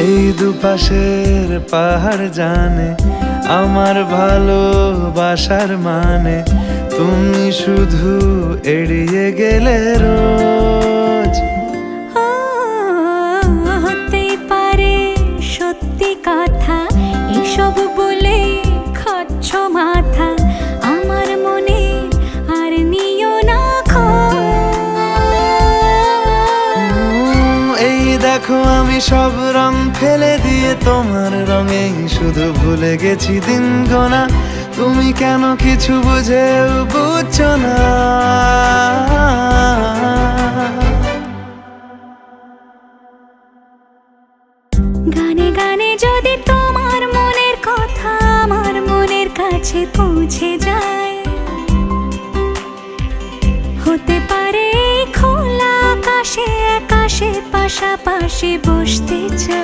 এই দুপাশের পাহাড় জানে আমার ভালোবাসার মানে, তুমি শুধু এড়িয়ে গেলে রোজ। হতেই পারে সত্যি কথা, এসব বলে খাচ্ছ মাথা, আমার মনে আর নিও না খোঁজ। এই দেখো আমি সব রং ফেলে দিয়ে তোমার রঙেই শুধু ভুলে গেছি দিন গোনা, তুমি কেন কিছু বুঝেও বুঝছো না। গানে গানে যদি তোমার মনের কথা আমার মনের কাছে পৌঁছে যায়, হতে পারে খোলা আকাশে আকাশে পাশাপাশি বসতে চাই।